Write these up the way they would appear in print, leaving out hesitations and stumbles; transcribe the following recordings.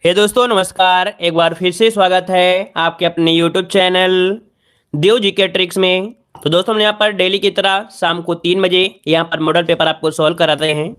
हे दोस्तों नमस्कार। एक बार फिर से स्वागत है आपके अपने यूट्यूब चैनल देव जी के ट्रिक्स में। तो दोस्तों हम यहाँ पर डेली की तरह शाम को 3 बजे यहाँ पर मॉडल पेपर आपको सॉल्व कराते हैं।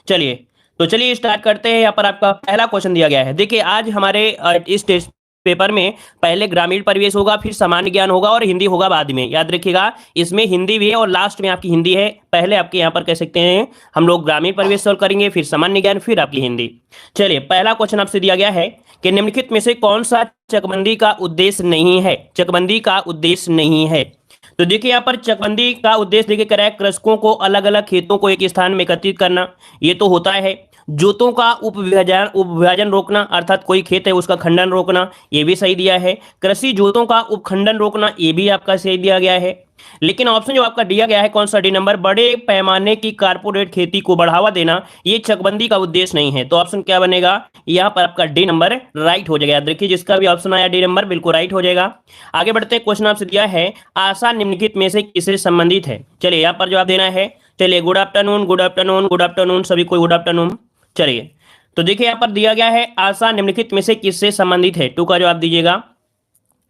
चलिए चलिए स्टार्ट करते हैं। यहाँ पर आपका पहला क्वेश्चन दिया गया है। देखिए आज हमारे इस टेस्ट पेपर में पहले ग्रामीण परिवेश होगा, फिर सामान्य ज्ञान होगा और हिंदी होगा बाद में। याद रखिएगा इसमें हिंदी भी है और लास्ट में आपकी हिंदी है। पहले आपके यहाँ पर कह सकते हैं हम लोग ग्रामीण परिवेश सॉल्व करेंगे, फिर सामान्य ज्ञान, फिर आपकी हिंदी। चलिए पहला क्वेश्चन आपसे दिया गया है कि निम्नलिखित में से कौन सा चकबंदी का उद्देश्य नहीं है। चकबंदी का उद्देश्य नहीं है। तो देखिए यहाँ पर चकबंदी का उद्देश्य देखिए कह रहा है कृषकों को अलग अलग खेतों को एक स्थान में एकत्रित करना, ये तो होता है। जोतों का उपविभाजन रोकना, अर्थात कोई खेत है उसका खंडन रोकना, ये भी सही दिया है। कृषि जोतों का उपखंडन रोकना, ये भी आपका सही दिया गया है। लेकिन ऑप्शन जो आपका दिया गया है कौन सा, डी नंबर, बड़े पैमाने की कारपोरेट खेती को बढ़ावा देना, ये चकबंदी का उद्देश्य नहीं है। तो ऑप्शन क्या बनेगा, यहाँ पर आपका डी नंबर राइट हो जाएगा। देखिए जिसका भी ऑप्शन आया डी नंबर बिल्कुल राइट हो जाएगा। आगे बढ़ते हैं। क्वेश्चन आपसे दिया है आशा निम्नलिखित में से किससे संबंधित है। चलिए यहाँ पर जवाब देना है। चलिए good afternoon, good afternoon, good afternoon, सभी को गुड आफ्टरनून। चलिए तो देखिए यहाँ पर दिया गया है आशा निम्नलिखित में से किससे संबंधित है, टू का जवाब दीजिएगा।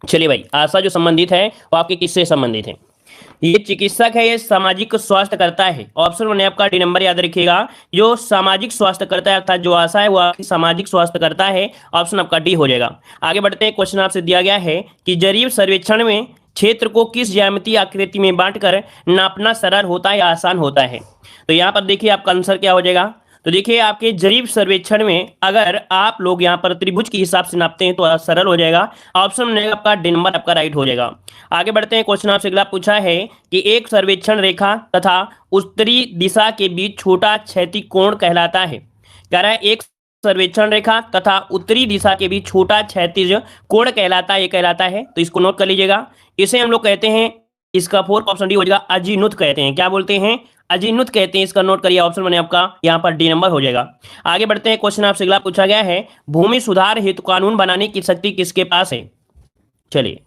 चलिए भाई आशा जो संबंधित है वो आपके किससे संबंधित है। ये चिकित्सक है, ये सामाजिक स्वास्थ्य करता है। ऑप्शन 1 आपका डी नंबर याद रखिएगा। जो सामाजिक स्वास्थ्य करता है अर्थात जो आशा है वो आपकी सामाजिक स्वास्थ्य करता है। ऑप्शन आपका डी हो जाएगा। आगे बढ़ते हैं। क्वेश्चन आपसे दिया गया है कि जरीब सर्वेक्षण में क्षेत्र को किस ज्यामितीय आकृति में बांटकर नापना सरल होता है या आसान होता है। तो यहाँ पर देखिए आपका आंसर क्या हो जाएगा। तो देखिए आपके जरीब सर्वेक्षण में अगर आप लोग यहाँ पर त्रिभुज के हिसाब से नापते हैं तो सरल हो जाएगा। ऑप्शन में आपका डी नंबर आपका राइट हो जाएगा। आगे बढ़ते हैं। क्वेश्चन आपसे अगला पूछा है कि एक सर्वेक्षण रेखा तथा उत्तरी दिशा के बीच छोटा क्षैतिज कोण कहलाता है। कह रहा है एक सर्वेक्षण रेखा तथा उत्तरी दिशा के बीच छोटा क्षैतिज कोण कहलाता है, ये कहलाता है। तो इसको नोट कर लीजिएगा। इसे हम लोग कहते हैं, इसका फोर्थ ऑप्शन डी हो जाएगा, अजीमुथ कहते हैं। क्या बोलते हैं, अजीमुथ कहते हैं। इसका नोट करिए। ऑप्शन बने आपका यहाँ पर डी नंबर हो जाएगा। आगे बढ़ते हैं। क्वेश्चन आपसे अगला पूछा गया है भूमि सुधार हेतु कानून बनाने की शक्ति किसके पास है। चलिए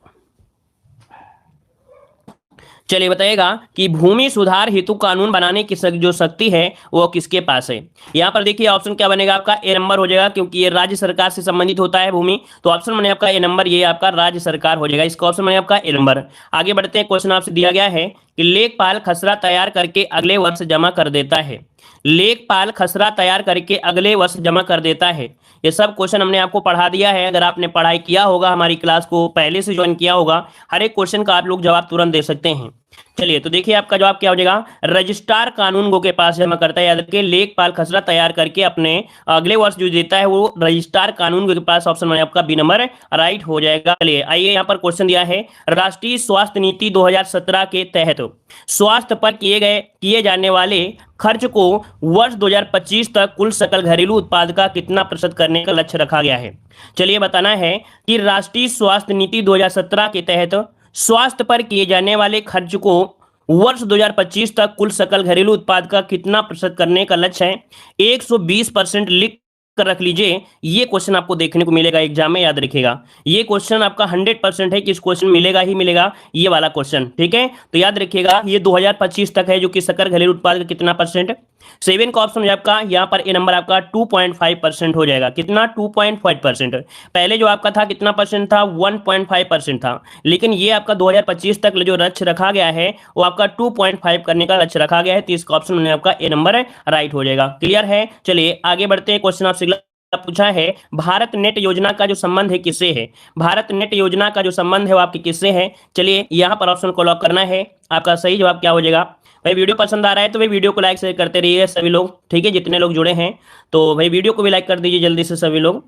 बताइएगा कि भूमि सुधार हेतु कानून बनाने की जो शक्ति है वो किसके पास है। यहाँ पर देखिए ऑप्शन क्या बनेगा आपका, ए नंबर हो जाएगा, क्योंकि ये राज्य सरकार से संबंधित होता है भूमि। तो ऑप्शन बने आपका ए नंबर, ये आपका राज्य सरकार हो जाएगा। इसका ऑप्शन बने आपका ए नंबर। आगे बढ़ते हैं। क्वेश्चन आपसे दिया गया है कि लेखपाल खसरा तैयार करके अगले वर्ष जमा कर देता है। लेखपाल खसरा तैयार करके अगले वर्ष जमा कर देता है। ये सब क्वेश्चन हमने आपको पढ़ा दिया है। अगर आपने पढ़ाई किया होगा, हमारी क्लास को पहले से ज्वाइन किया होगा, हर एक क्वेश्चन का आप लोग जवाब तुरंत दे सकते हैं। चलिए तो देखिए आपका जवाब क्या हो जाएगा, रजिस्ट्रार कानून गो के पास जमा करता है। याद रखिए लेखपाल खसरा तैयार करके अपने अगले वर्ष जो देता है वो रजिस्ट्रार कानून गो के पास। ऑप्शन में आपका बी नंबर राइट हो जाएगा। चलिए आइए यहाँ पर क्वेश्चन दिया है राष्ट्रीय स्वास्थ्य नीति 2017 के तहत स्वास्थ्य पर किए जाने वाले खर्च को वर्ष 2025 तक कुल सकल घरेलू उत्पाद का कितना प्रतिशत करने का लक्ष्य रखा गया है। चलिए बताना है कि राष्ट्रीय स्वास्थ्य नीति 2017 के तहत स्वास्थ्य पर किए जाने वाले खर्च को वर्ष 2025 तक कुल सकल घरेलू उत्पाद का कितना प्रतिशत करने का लक्ष्य है। 120% लिख कर रख लीजिए। ये क्वेश्चन आपको देखने को मिलेगा एग्जाम में, याद रखिएगा। ये क्वेश्चन आपका 100% है कि इस क्वेश्चन मिलेगा ही मिलेगा, ये वाला क्वेश्चन, ठीक है। तो याद रखिएगा ये 2025 तक है, जो कि सकल घरेलू उत्पाद का कितना परसेंट। 7 का ऑप्शन है आपका यहाँ पर ए नंबर आपका 2.5% हो जाएगा। कितना, 2.5%। पहले जो आपका था कितना परसेंट था, 1.5% था। लेकिन ये आपका 2025 तक जो लक्ष्य रखा गया है वो आपका 2.5 करने का लक्ष्य रखा गया है। तो इसका ऑप्शन में आपका ए नंबर राइट हो जाएगा। क्लियर है। चलिए आगे बढ़ते हैं। क्वेश्चन आपसे पूछा है भारत नेट योजना का जो संबंध है किससे है। भारत नेट योजना का जो संबंध है वो आपके किससे है। चलिए यहाँ पर ऑप्शन को लॉक करना है। आपका सही जवाब क्या हो जाएगा। भाई वीडियो पसंद आ रहा है तो भाई वीडियो को लाइक शेयर करते रहिए सभी लोग, ठीक है। जितने लोग जुड़े हैं तो भाई वीडियो को भी लाइक कर दीजिए जल्दी से सभी लोग।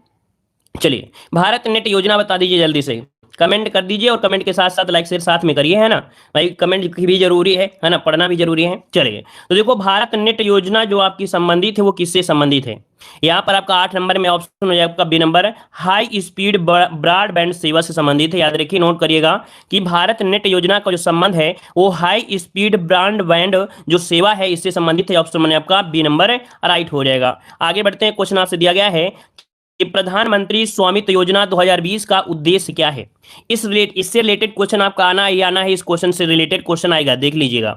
चलिए भारत नेट योजना बता दीजिए जल्दी से, कमेंट कर दीजिए और कमेंट के साथ साथ लाइक शेयर साथ में करिए, है ना भाई। कमेंट भी जरूरी है ना, पढ़ना भी जरूरी है। चलिए तो देखो भारत नेट योजना जो आपकी संबंधित है वो किससे संबंधित है। यहाँ पर आपका 8 नंबर में ऑप्शन हो जाएगा आपका B number, high speed broadband सेवा से संबंधित है। याद रखिए, नोट करिएगा कि भारत नेट योजना का जो संबंध है वो हाई स्पीड ब्रॉडबैंड जो सेवा है इससे संबंधित है। ऑप्शन में आपका बी नंबर राइट हो जाएगा। आगे बढ़ते हैं। क्वेश्चन आपसे दिया गया है कि प्रधानमंत्री स्वामित्व योजना 2020 का उद्देश्य क्या है। इससे रिलेटेड क्वेश्चन आपका आना ही आना है, इस क्वेश्चन से रिलेटेड क्वेश्चन आएगा, देख लीजिएगा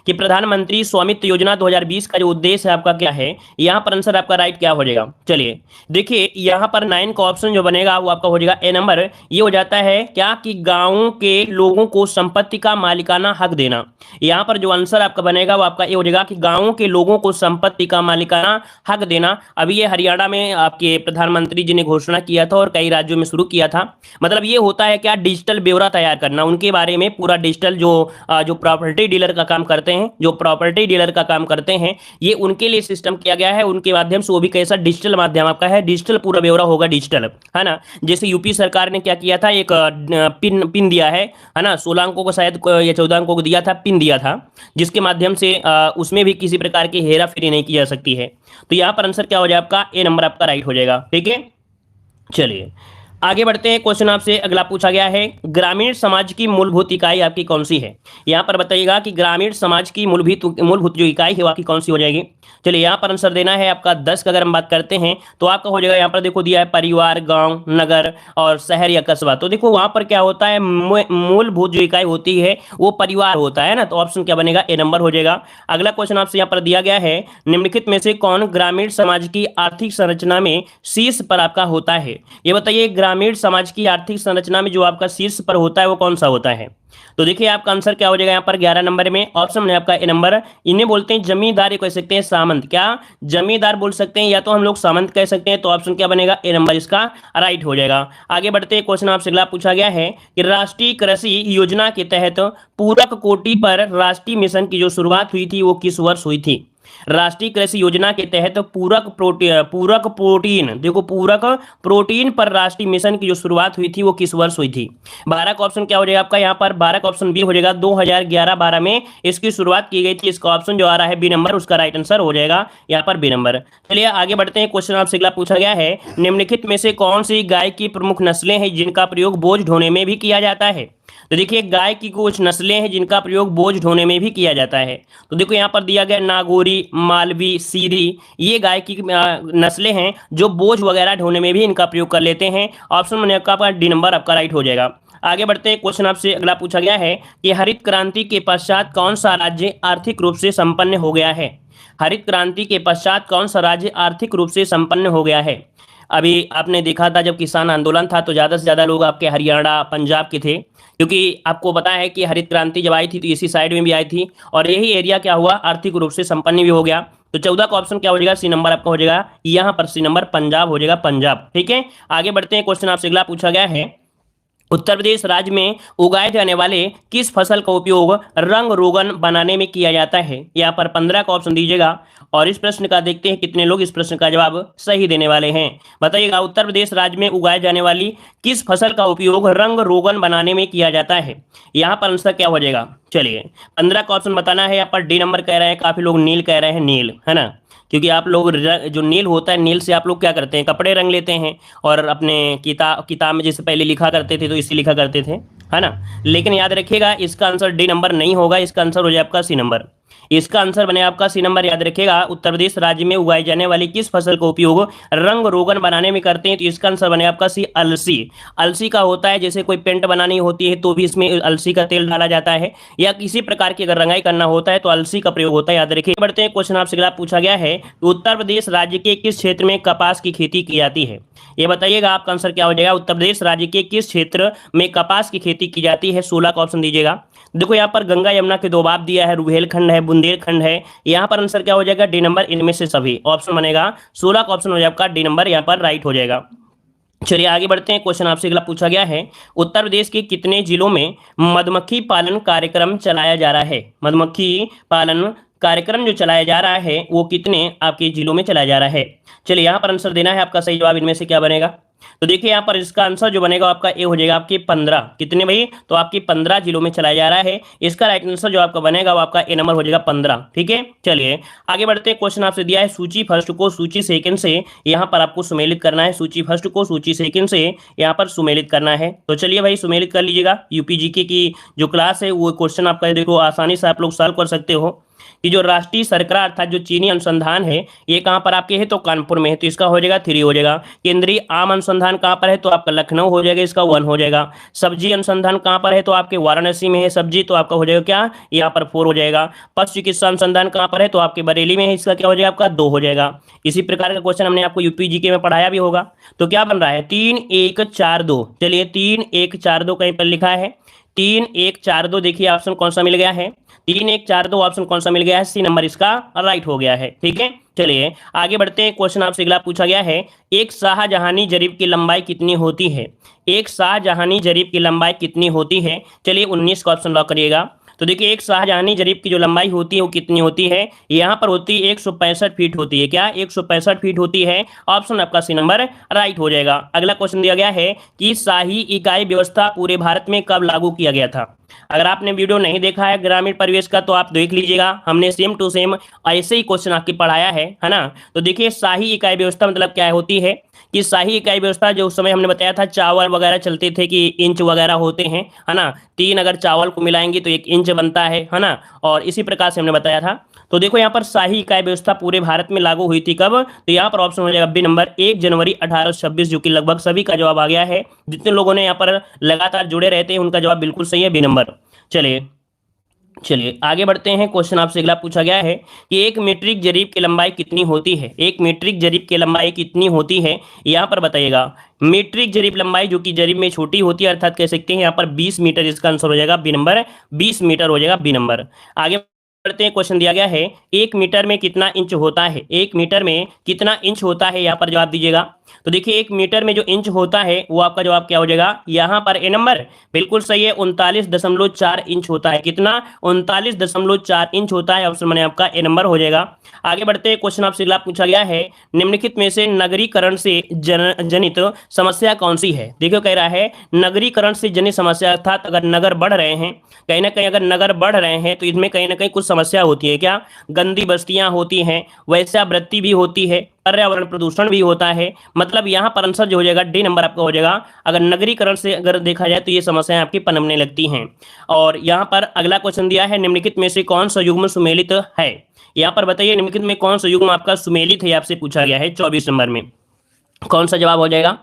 कि प्रधानमंत्री स्वामित्व योजना 2020 का जो उद्देश्य है आपका क्या है, यहाँ पर आंसर आपका राइट क्या हो जाएगा। चलिए देखिए यहाँ पर 9 का ऑप्शन जो बनेगा वो आपका हो जाएगा ए नंबर। ये हो जाता है क्या कि गाँव के लोगों को संपत्ति का मालिकाना हक देना। यहाँ पर जो आंसर आपका बनेगा वो आपका ये हो जाएगा कि गाँव के लोगों को संपत्ति का मालिकाना हक देना। अभी ये हरियाणा में आपके प्रधानमंत्री जी ने घोषणा किया था और कई राज्यों में शुरू किया था। मतलब ये होता है क्या, डिजिटल ब्यौरा तैयार करना उनके बारे में, पूरा डिजिटल जो प्रॉपर्टी डीलर का काम करते हैं, जो प्रॉपर्टी डीलर का काम करते हैं, ये उनके लिए सिस्टम किया गया है। उनके माध्यम से वो भी कैसा डिजिटल माध्यम आपका है, डिजिटल पूरा ब्यौरा होगा डिजिटल, है ना। जैसे यूपी सरकार ने क्या किया था, एक पिन दिया है ना, 16 अंकों को शायद या 14 अंकों को दिया था, पिन दिया था, जिसके माध्यम से उसमें भी किसी प्रकार की हेरा फेरी नहीं की जा सकती है। तो यहाँ पर आंसर क्या हो जाएगा आपका, ए नंबर आपका राइट हो जाएगा। ठीक है, चलिए आगे बढ़ते हैं। क्वेश्चन आपसे अगला पूछा गया है, ग्रामीण समाज की मूलभूत इकाई आपकी कौन सी है। यहाँ पर बताइएगा कि ग्रामीण समाज की मूलभूत जो इकाई है वो आपकी कौन सी हो जाएगी। चलिए यहाँ पर आंसर देना है आपका 10 का अगर हम बात करते हैं तो आपका हो जाएगा, यहाँ पर देखो दिया है परिवार, गांव, नगर और शहर या कस्बा। तो देखो वहां पर क्या होता है, मूलभूत जो इकाई होती है वो परिवार होता है ना, तो ऑप्शन क्या बनेगा, ए नंबर हो जाएगा। अगला क्वेश्चन आपसे यहाँ पर दिया गया है, निम्नलिखित में से कौन ग्रामीण समाज की आर्थिक संरचना में शीर्ष पर आपका होता है। ये बताइए ग्रामीण समाज की आर्थिक संरचना में जो आपका शीर्ष पर होता है वो कौन सा होता है। तो देखिए आपका आंसर क्या हो जाएगा यहाँ पर 11 नंबर में, ऑप्शन है आपका ए नंबर। इन्हें बोलते हैं जमींदार, ये कह सकते हैं सामंत। क्या जमींदार बोल सकते हैं या तो हम लोग सामंत कह सकते हैं। तो ऑप्शन क्या बनेगा, ए नंबर इसका राइट हो जाएगा। आगे बढ़ते हैं, क्वेश्चन आपसे अगला पूछा गया है कि राष्ट्रीय कृषि योजना के तहत पूरक कोटि पर राष्ट्रीय मिशन की जो शुरुआत हुई थी वो किस वर्ष हुई थी। राष्ट्रीय कृषि योजना के तहत पूरक प्रोटीन देखो पूरक प्रोटीन पर राष्ट्रीय मिशन की जो शुरुआत हुई थी वो किस वर्ष हुई थी। 12 का ऑप्शन क्या हो जाएगा आपका, यहाँ पर 12 का ऑप्शन बी हो जाएगा। 2011-12 में इसकी शुरुआत की गई थी। इसका ऑप्शन जो आ रहा है बी नंबर, उसका राइट आंसर हो जाएगा यहाँ पर बी नंबर। चलिए आगे बढ़ते हैं, क्वेश्चन आपसे अगला पूछा गया है, निम्नलिखित में से कौन सी गाय की प्रमुख नस्लें हैं जिनका प्रयोग बोझ ढोने में भी किया जाता है। तो देखिए गाय की कुछ नस्लें हैं जिनका प्रयोग बोझ ढोने में भी किया जाता है। तो देखो यहाँ पर दिया गया नागौरी, मालवी, सीरी, ये गाय की नस्लें हैं जो बोझ वगैरह ढोने में भी इनका प्रयोग कर लेते हैं। ऑप्शन में आपका डी नंबर आपका राइट हो जाएगा। आगे बढ़ते हैं, क्वेश्चन आपसे अगला पूछा गया है कि हरित क्रांति के पश्चात कौन सा राज्य आर्थिक रूप से संपन्न हो गया है। हरित क्रांति के पश्चात कौन सा राज्य आर्थिक रूप से संपन्न हो गया है। अभी आपने देखा था जब किसान आंदोलन था तो ज़्यादा से ज़्यादा लोग आपके हरियाणा, पंजाब के थे, क्योंकि आपको पता है कि हरित क्रांति जब आई थी तो इसी साइड में भी आई थी और यही एरिया क्या हुआ, आर्थिक रूप से संपन्न भी हो गया। तो 14 का ऑप्शन क्या हो जाएगा, सी नंबर आपका हो जाएगा, यहाँ पर सी नंबर पंजाब हो जाएगा, पंजाब। ठीक है, आगे बढ़ते हैं, क्वेश्चन आपसे अगला पूछा गया है, उत्तर प्रदेश राज्य में उगाए जाने वाले किस फसल का उपयोग रंग रोगन बनाने में किया जाता है। यहाँ पर 15 का ऑप्शन दीजिएगा और इस प्रश्न का देखते हैं कितने लोग इस प्रश्न का जवाब सही देने वाले हैं। बताइएगा उत्तर प्रदेश राज्य में उगाए जाने वाली किस फसल का उपयोग रंग रोगन बनाने में किया जाता है। यहाँ पर आंसर क्या हो जाएगा, चलिए 15 का ऑप्शन बताना है। यहाँ पर डी नंबर कह रहे हैं, काफी लोग नील कह रहे हैं, नील है ना, क्योंकि आप लोग जो नील होता है, नील से आप लोग क्या करते हैं, कपड़े रंग लेते हैं और अपने किताब में जैसे पहले लिखा करते थे तो इसी लिखा करते थे, है ना। लेकिन याद रखिएगा इसका आंसर डी नंबर नहीं होगा, इसका आंसर हो जाए आपका सी नंबर। इसका आंसर बने आपका सी नंबर। याद रखिएगा उत्तर प्रदेश राज्य में उगाई जाने वाली किस फसल का उपयोग रंग रोगन बनाने में करते हैं, तो इसका आंसर बने आपका सी, अलसी। अलसी का होता है, जैसे कोई पेंट बनानी होती है तो भी इसमें अलसी का तेल डाला जाता है, या किसी प्रकार की अगर रंगाई करना होता है तो अलसी का प्रयोग होता है, याद रखिए। बढ़ते हैं, क्वेश्चन आपसे अगला पूछा गया है, उत्तर प्रदेश राज्य के किस क्षेत्र में कपास की खेती की जाती है। ये बताइएगा आपका आंसर क्या हो जाएगा, उत्तर प्रदेश राज्य के किस क्षेत्र में कपास की खेती की जाती है। 16 का ऑप्शन दीजिएगा। देखो यहाँ पर गंगा यमुना के दोबाब दिया है, रुहेलखंड है, बुंदेलखंड है। यहाँ पर आंसर क्या हो जाएगा, डी नंबर, इनमें से सभी ऑप्शन बनेगा। 16 का ऑप्शन हो जाएगा डी नंबर, यहाँ पर राइट हो जाएगा। चलिए आगे बढ़ते हैं, क्वेश्चन आपसे अगला पूछा गया है, उत्तर प्रदेश के कितने जिलों में मधुमक्खी पालन कार्यक्रम चलाया जा रहा है। मधुमक्खी पालन कार्यक्रम जो चलाया जा रहा है वो कितने आपके जिलों में चलाया जा रहा है। चलिए यहाँ पर आंसर देना है, आपका सही जवाब इनमें से क्या बनेगा। तो देखिए यहाँ पर इसका आंसर जो बनेगा आपका ए हो जाएगा, आपके 15। कितने भाई, तो आपके 15 जिलों में चलाया जा रहा है। इसका राइट आंसर जो आपका बनेगा वो आपका ए नंबर हो जाएगा, 15। ठीक है, चलिए आगे बढ़ते हैं, क्वेश्चन आपसे दिया है, सूची फर्स्ट को सूची सेकंड से यहाँ पर आपको सुमेलित करना है। सूची फर्स्ट को सूची सेकंड से यहाँ पर सुमेलित करना है। तो चलिए भाई सुमेलित कर लीजिएगा। यूपी जीके की जो क्लास है वो क्वेश्चन आपका देखो आसानी से आप लोग सॉल्व कर सकते हो। कि जो राष्ट्रीय सरकार अर्थात जो चीनी अनुसंधान है ये कहाँ पर आपके है, तो कानपुर में है, तो इसका हो जाएगा 3 हो जाएगा। केंद्रीय आम अनुसंधान कहाँ पर है, तो आपका लखनऊ हो जाएगा, इसका 1 हो जाएगा। सब्जी अनुसंधान कहाँ पर है, तो आपके वाराणसी में है सब्जी, तो आपका हो जाएगा क्या, यहाँ पर 4 हो जाएगा। पशु चिकित्सा अनुसंधान कहाँ पर है, तो आपके बरेली में है, इसका क्या हो जाएगा, आपका 2 हो जाएगा। इसी प्रकार का क्वेश्चन हमने आपको यूपी जीके में पढ़ाया भी होगा। तो क्या बन रहा है, 3 1 4 2। चलिए 3 1 4 2 कहीं पर लिखा है, 3 1 4 2, देखिए ऑप्शन कौन सा मिल गया है, 3 1 4 2 ऑप्शन कौन सा मिल गया है, सी नंबर इसका राइट हो गया है। ठीक है, चलिए आगे बढ़ते हैं। क्वेश्चन आपसे अगला पूछा गया है, एक शाहजहानी जरीब की लंबाई कितनी होती है, एक शाहजहानी जरीब की लंबाई कितनी होती है। चलिए 19 का ऑप्शन लॉक करिएगा। तो देखिए एक शाहजहानी जरीब की जो लंबाई होती है वो कितनी होती है, यहाँ पर होती है 165 फीट होती है, क्या 165 फीट होती है, ऑप्शन आपका सी नंबर राइट हो जाएगा। अगला क्वेश्चन दिया गया है कि शाही इकाई व्यवस्था पूरे भारत में कब लागू किया गया था। अगर आपने वीडियो नहीं देखा है ग्रामीण परिवेश का तो आप देख लीजिएगा, हमने सेम टू सेम ऐसे ही क्वेश्चन आपके पढ़ाया है ना। तो देखिए शाही इकाई व्यवस्था मतलब क्या होती है, कि शाही इकाई व्यवस्था जो उस समय हमने बताया था चावल वगैरह चलते थे कि इंच वगैरह होते हैं, है ना, 3 अगर चावल को मिलाएंगे तो 1 इंच बनता है ना, और इसी प्रकार से हमने बताया था। तो देखो यहाँ पर शाही इकाई व्यवस्था पूरे भारत में लागू हुई थी कब, तो यहाँ पर ऑप्शन हो जाएगा बी नंबर 1 जनवरी 1826, जो कि लगभग सभी का जवाब आ गया है। जितने लोगों ने यहाँ पर लगातार जुड़े रहते हैं उनका जवाब बिल्कुल सही है, बी नंबर। चलिए आगे बढ़ते हैं। क्वेश्चन आपसे अगला पूछा गया है कि एक मीट्रिक जरीब की लंबाई कितनी होती है, एक मीट्रिक जरीब की लंबाई कितनी होती है, यहाँ पर बताइएगा। मीट्रिक जरीब लंबाई जो कि जरीब में छोटी होती है अर्थात कह सकते हैं यहाँ पर 20 मीटर, इसका आंसर हो जाएगा बी नंबर, 20 मीटर हो जाएगा बी नंबर। आगे बढ़ते हैं। क्वेश्चन दिया गया है 1 मीटर में कितना इंच होता है, 1 मीटर में कितना इंच होता है, यहाँ पर जवाब दीजिएगा। तो देखिए 1 मीटर में जो इंच होता है वो आपका जवाब क्या हो जाएगा, यहाँ पर ए नंबर बिल्कुल सही है, 39.4 इंच होता है। कितना, 39.4 इंच होता है, ऑप्शन मैंने आपका ए नंबर हो जाएगा। आगे बढ़ते हैं। क्वेश्चन आपसे अगला पूछा गया है निम्नलिखित में से नगरीकरण से जनित समस्या कौन सी है। देखो कह रहा है नगरीकरण से जनित समस्या, अर्थात अगर नगर बढ़ रहे हैं, कहीं ना कहीं अगर नगर बढ़ रहे हैं तो इसमें कहीं ना कहीं कुछ समस्या होती है, क्या, गंदी बस्तियां होती हैं, वैश्यावृत्ति भी होती है, पर्यावरण प्रदूषण भी होता है। मतलब यहाँ पर आंसर जो हो जाएगा डी नंबर आपका हो जाएगा। अगर नगरीकरण से अगर देखा जाए तो ये समस्याएं आपकी पनपने लगती हैं। और यहाँ पर अगला क्वेश्चन दिया है निम्नलिखित में से कौन सा युग्म सुमेलित है, यहाँ पर बताइए निम्नलिखित में कौन सा युग्म आपका सुमेलित है, आपसे पूछा गया है 24 नंबर में, कौन सा जवाब हो जाएगा।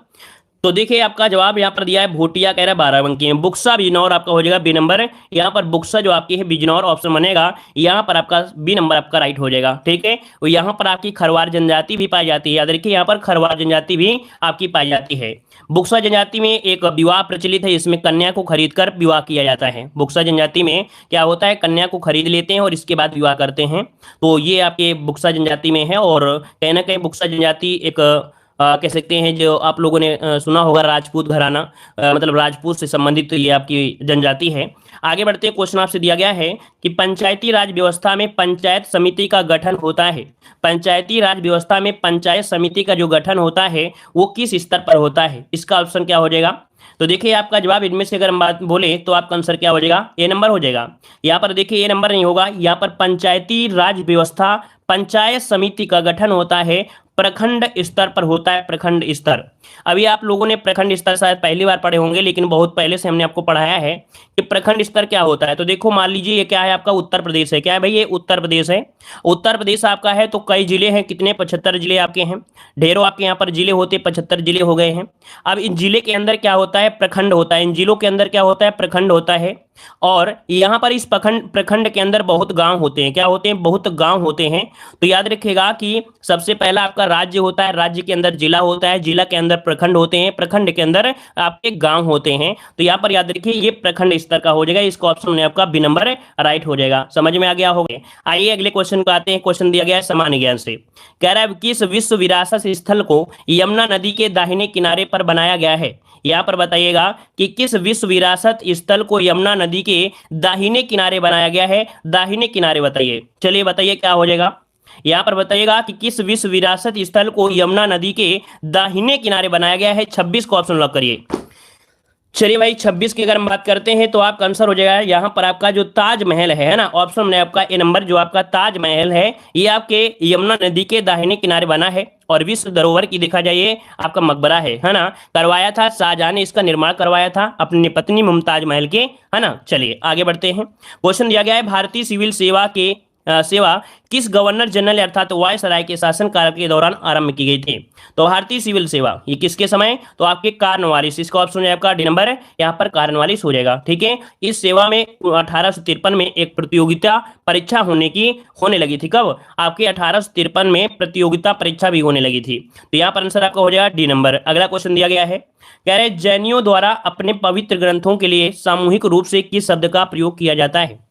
तो देखिए आपका जवाब यहाँ पर दिया है भोटिया, कह रहा है 12 अंक की है। बुक्सा बिजनौर आपका हो जाएगा बी नंबर, यहाँ पर बुक्सा जो आपकी है बिजनौर ऑप्शन बनेगा, यहाँ पर आपका बी नंबर आपका राइट हो जाएगा। ठीक है, और यहाँ पर आपकी खरवार जनजाति भी पाई जाती है, याद रखिए यहाँ पर खरवार जनजाति भी आपकी पाई जाती है। बुक्सा जनजाति में एक विवाह प्रचलित है, इसमें कन्या को खरीद कर विवाह किया जाता है। बुक्सा जनजाति में क्या होता है, कन्या को खरीद लेते हैं और इसके बाद विवाह करते हैं, तो ये आपके बुक्सा जनजाति में है। और कहीं ना कहीं बुक्सा जनजाति एक कह सकते हैं जो आप लोगों ने सुना होगा राजपूत घराना, मतलब राजपूत से संबंधित तो ये आपकी जनजाति है। आगे बढ़ते हैं। क्वेश्चन आपसे दिया गया है कि पंचायती राज व्यवस्था में पंचायत समिति का गठन होता है, पंचायती राज व्यवस्था में पंचायत समिति का जो गठन होता है वो किस स्तर पर होता है, इसका ऑप्शन क्या हो जाएगा। तो देखिए आपका जवाब इनमें से अगर हम बात बोले तो आपका आंसर क्या हो जाएगा, ए नंबर हो जाएगा। यहाँ पर देखिए ए नंबर नहीं होगा, यहाँ पर पंचायती राज व्यवस्था पंचायत समिति का गठन होता है प्रखंड स्तर पर होता है, प्रखंड स्तर। अभी आप लोगों ने प्रखंड स्तर शायद पहली बार पढ़े होंगे, लेकिन बहुत पहले से हमने आपको पढ़ाया है कि प्रखंड स्तर क्या होता है। तो देखो मान लीजिए ये क्या है, आपका उत्तर प्रदेश है, क्या है भाई, ये उत्तर प्रदेश है। उत्तर प्रदेश आपका है तो कई जिले हैं, कितने, 75 जिले आपके हैं, ढेरों आपके यहाँ पर जिले होते, 75 जिले हो गए हैं। अब इन जिले के अंदर क्या होता है, प्रखंड होता है, इन जिलों के अंदर क्या होता है, प्रखंड होता है। और यहाँ पर इस प्रखंड के अंदर बहुत गांव होते हैं, क्या होते हैं, बहुत गांव होते हैं। तो याद रखिएगा कि सबसे पहला आपका राज्य होता है, राज्य के अंदर जिला होता है, जिला के अंदर प्रखंड होते हैं, प्रखंड के अंदर आपके गांव होते हैं। तो यहाँ पर याद रखिए ये प्रखंड स्तर का हो जाएगा, इसका ऑप्शन में आपका बी नंबर राइट हो जाएगा। समझ में आ गया होगा। आइए अगले क्वेश्चन को आते हैं। क्वेश्चन दिया गया है सामान्य ज्ञान से, कह रहा है किस विश्व विरासत स्थल को यमुना नदी के दाहिने किनारे पर बनाया गया है। यहाँ पर बताइएगा कि किस विश्व विरासत स्थल को यमुना नदी के दाहिने किनारे बनाया गया है, दाहिने किनारे बताइए। चलिए बताइए क्या हो जाएगा, यहाँ पर बताइएगा कि किस विश्व विरासत स्थल को यमुना नदी के दाहिने किनारे बनाया गया है। 26 को ऑप्शन लॉक करिए। चलिए भाई 26 की अगर हम बात करते हैं तो आपका आंसर हो जाएगा यहाँ पर आपका जो ताजमहल है ना, ऑप्शन में आपका ए नंबर जो आपका ताजमहल है ये आपके यमुना नदी के दाहिने किनारे बना है। और विश्व धरोहर की देखा जाए आपका मकबरा है ना, करवाया था शाहजहां ने, इसका निर्माण करवाया था अपनी पत्नी मुमताज महल के, है ना। चलिए आगे बढ़ते हैं। क्वेश्चन दिया गया है भारतीय सिविल सेवा के सेवा किस गवर्नर जनरल अर्थात वायसराय के शासनकाल के दौरान आरंभ की गई थी? तो भारतीय सिविल सेवा ये किसके समय? तो आपके कार्नवालिस, इसका ऑप्शन हो जाएगा आपका डी नंबर, यहाँ पर कार्नवालिस हो जाएगा। ठीक है, इस सेवा में 1853 में एक प्रतियोगिता परीक्षा होने लगी थी। कब? आपके 1853 में प्रतियोगिता परीक्षा भी होने लगी थी। तो यहाँ पर आंसर आपका हो जाएगा डी नंबर। अगला क्वेश्चन दिया गया है, कह रहे जैनियों द्वारा अपने पवित्र ग्रंथों के लिए सामूहिक रूप से किस शब्द का प्रयोग किया जाता है?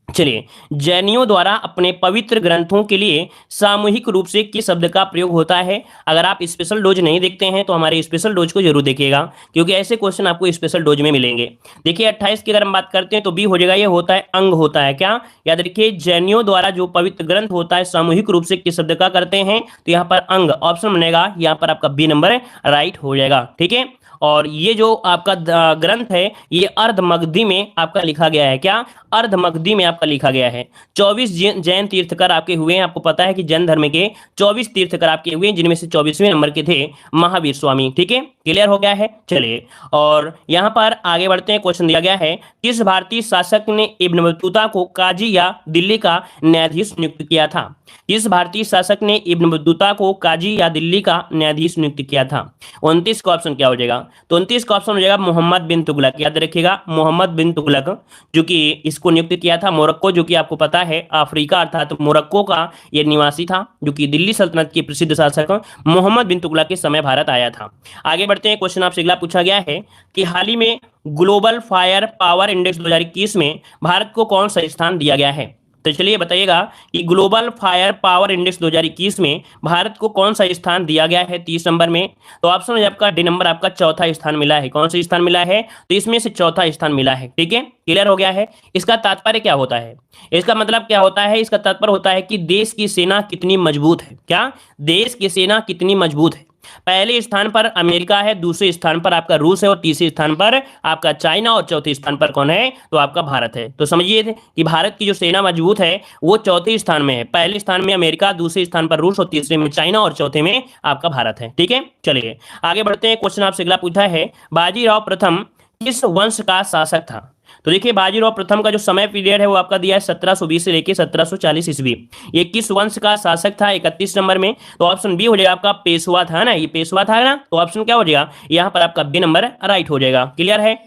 चलिए, जैनियों द्वारा अपने पवित्र ग्रंथों के लिए सामूहिक रूप से किस शब्द का प्रयोग होता है? अगर आप स्पेशल डोज नहीं देखते हैं तो हमारे स्पेशल डोज को जरूर देखिएगा, क्योंकि ऐसे क्वेश्चन आपको स्पेशल डोज में मिलेंगे। देखिए 28 की अगर हम बात करते हैं तो बी हो जाएगा, ये होता है अंग होता है। क्या याद रखिए, जैनियों द्वारा जो पवित्र ग्रंथ होता है सामूहिक रूप से किस शब्द का करते हैं? तो यहाँ पर अंग ऑप्शन बनेगा, यहाँ पर आपका बी नंबर राइट हो जाएगा। ठीक है, और ये जो आपका ग्रंथ है ये अर्धमगधी में आपका लिखा गया है। क्या? अर्धमगधी में आपका लिखा गया है। 24 जैन तीर्थकर आपके हुए हैं। आपको पता है कि जैन धर्म के 24 तीर्थकर आपके हुए हैं, जिनमें से 24वें नंबर के थे महावीर स्वामी। ठीक है, क्लियर हो गया है। चलिए, और यहाँ पर आगे बढ़ते हैं। क्वेश्चन दिया गया है, किस भारतीय शासक ने इब्न बतूता को काजी या दिल्ली का न्यायाधीश नियुक्त किया था? किस भारतीय शासक ने इब्न बतूता को काजी या दिल्ली का न्यायाधीश नियुक्त किया था? 29 का ऑप्शन क्या हो जाएगा? तो 29 का ऑप्शन हो जाएगा मोहम्मद बिन तुगलक। याद रखिएगा, मोहम्मद बिन तुगलक जो कि इसको नियुक्त किया था। मोरक्को, जो कि आपको पता है अफ्रीका अर्थात मोरक्को का ये निवासी था, जो कि दिल्ली सल्तनत के प्रसिद्ध शासक मोहम्मद बिन तुगलक के समय भारत आया था। आगे बढ़ते हैं। क्वेश्चन आपसे अगला पूछा गया है कि हाल ही में ग्लोबल फायर पावर इंडेक्स 2021 में भारत को कौन सा स्थान दिया गया है? तो चलिए बताइएगा कि ग्लोबल फायर पावर इंडेक्स 2021 में भारत को कौन सा स्थान दिया गया है 30 नंबर में? तो ऑप्शन है आपका डी नंबर, आपका चौथा स्थान मिला है। कौन सा स्थान मिला है? तो इसमें से चौथा स्थान मिला है। ठीक है, क्लियर हो गया है। इसका तात्पर्य क्या होता है? इसका मतलब क्या होता है? इसका तात्पर्य होता है कि देश की सेना कितनी मजबूत है। क्या? देश की सेना कितनी मजबूत है। पहले स्थान पर अमेरिका है, दूसरे स्थान पर आपका रूस है, और तीसरे स्थान पर आपका चाइना, और चौथे स्थान पर कौन है? तो आपका भारत है। तो समझिए कि भारत की जो सेना मजबूत है वो चौथे स्थान में है। पहले स्थान में अमेरिका, दूसरे स्थान पर रूस, और तीसरे में चाइना, और चौथे में आपका भारत है। ठीक है, चलिए आगे बढ़ते हैं। क्वेश्चन आपसे अगला पूछा है, बाजीराव प्रथम किस वंश का शासक था? तो देखिए, बाजीराव प्रथम का जो समय पीरियड है वो आपका दिया है 1720 से लेके 1740 ईस्वी। ये किस वंश का शासक था 31 नंबर में? तो ऑप्शन बी हो जाएगा आपका पेशवा था ना, ये पेशवा था ना। तो ऑप्शन क्या हो जाएगा? यहाँ पर आपका बी नंबर राइट हो जाएगा। क्लियर है।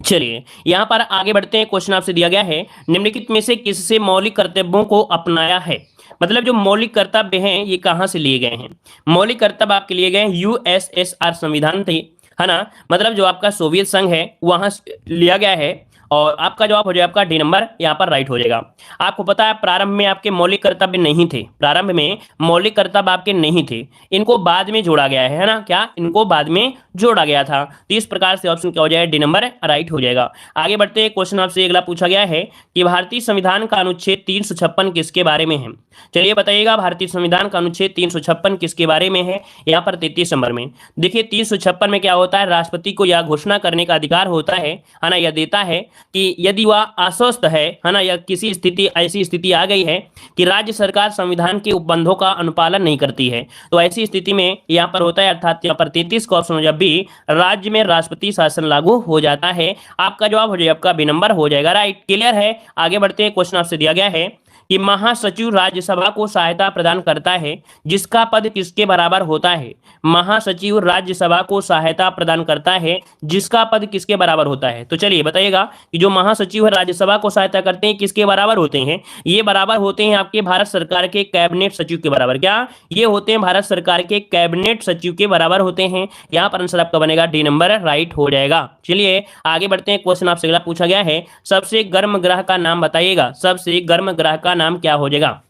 चलिए यहाँ पर आगे बढ़ते हैं। क्वेश्चन आपसे दिया गया है, निम्नलिखित में से किससे मौलिक कर्तव्यों को अपनाया है? मतलब जो मौलिक कर्तव्य हैं ये कहाँ से लिए गए हैं? मौलिक कर्तव्य आपके लिए गए यूएसएसआर संविधान थे, है ना। मतलब जो आपका सोवियत संघ है वहां लिया गया है, और आपका जवाब हो जाएगा आपका डी नंबर, यहाँ पर राइट हो जाएगा। आपको पता है प्रारंभ में आपके मौलिक कर्तव्य नहीं थे, प्रारंभ में मौलिक कर्तव्य आपके नहीं थे, इनको बाद में जोड़ा गया है ना। क्या? इनको बाद में जोड़ा गया था। तो इस प्रकार से ऑप्शन क्या हो जाएगा? डी नंबर राइट हो जाएगा। आगे बढ़ते हैं। क्वेश्चन आपसे अगला पूछा गया है कि भारतीय संविधान का अनुच्छेद 356 किसके बारे में है? चलिए बताइएगा, भारतीय संविधान का अनुच्छेद 356 किसके बारे में है? यहाँ पर 33 नंबर में। देखिए 356 में क्या होता है? राष्ट्रपति को यह घोषणा करने का अधिकार होता है ना, यह देता है कि यदि वह अस्वस्थ है ना, या किसी स्थिति ऐसी स्थिति आ गई है कि राज्य सरकार संविधान के उपबंधों का अनुपालन नहीं करती है, तो ऐसी स्थिति में यहाँ पर होता है, अर्थात यहाँ पर 33 का ऑप्शन हो जाए बी, राज्य में राष्ट्रपति शासन लागू हो जाता है। आपका जवाब हो जाएगा आपका बी नंबर हो जाएगा राइट। क्लियर है। आगे बढ़ते हैं। क्वेश्चन आपसे दिया गया है कि महासचिव राज्यसभा को सहायता प्रदान करता है, जिसका पद किसके बराबर होता है? महासचिव राज्यसभा को सहायता प्रदान करता है, जिसका पद किसके बराबर होता है? तो चलिए बताइएगा कि जो महासचिव राज्यसभा को सहायता करते हैं किसके बराबर होते हैं? ये बराबर होते हैं आपके भारत सरकार के कैबिनेट सचिव के बराबर। क्या? ये होते हैं भारत सरकार के कैबिनेट सचिव के बराबर होते हैं। यहाँ पर आंसर आपका बनेगा डी नंबर राइट हो जाएगा। चलिए आगे बढ़ते हैं। क्वेश्चन आपसे अगला पूछा गया है, सबसे गर्म ग्रह का नाम बताइएगा। सबसे गर्म ग्रह का नाम क्या हो जाएगा?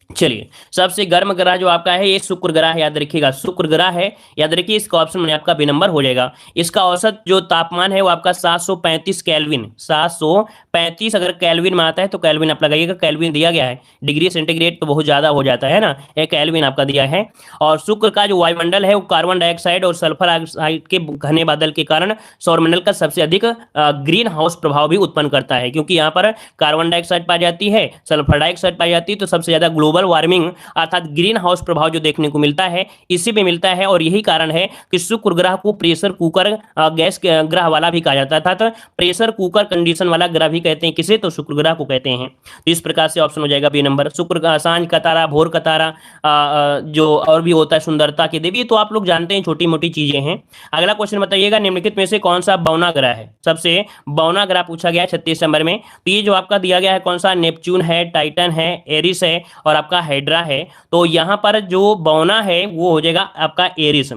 चलिए सबसे गर्म ग्रह जो आपका है ये शुक्र ग्रह है, याद रखिएगा शुक्र ग्रह है, याद रखिए। इसका ऑप्शन में आपका बी नंबर हो जाएगा। इसका औसत जो तापमान है वो आपका 735 केल्विन, 735 अगर केल्विन में आता है तो केल्विन आप लगाइएगा, केल्विन दिया गया है, डिग्री सेंटीग्रेड तो बहुत ज्यादा हो जाता है ना, एक केल्विन आपका दिया है। और शुक्र का जो वायुमंडल है वो कार्बन डाइऑक्साइड और सल्फर ऑक्साइड के घने बादल के कारण सौरमंडल का सबसे अधिक ग्रीन हाउस प्रभाव भी उत्पन्न करता है, क्योंकि यहाँ पर कार्बन डाइऑक्साइड पाई जाती है, सल्फर डाइऑक्साइड पाई जाती है, तो सबसे ज्यादा ग्लोबल ग्लोबल वार्मिंग अर्थात ग्रीन हाउस प्रभाव जो देखने को मिलता है इसी में मिलता है, और यही कारण है कि शुक्र ग्रह को प्रेशर कुकर गैस ग्रह वाला भी कहा जाता था। तो प्रेशर कुकर कंडीशन वाला ग्रह भी कहते हैं किसे, तो शुक्र ग्रह को कहते हैं। तो इस प्रकार से ऑप्शन हो जाएगा बी नंबर। शुक्र सांझ का तारा, भोर का तारा, जो और भी होता है सुंदरता की देवी, तो आप लोग जानते हैं छोटी मोटी चीजें हैं। अगला क्वेश्चन बताइएगा, निम्नलिखित में से कौन सा बौना ग्रह है, सबसे बौना ग्रह पूछा गया 36 नंबर में। तो ये जो आपका दिया गया है कौन सा, नेपच्यून है, टाइटन है, एरिस है और आपका हाइड्रा है। तो यहाँ पर जो बौना है वो हो जाएगा आपका एरिस।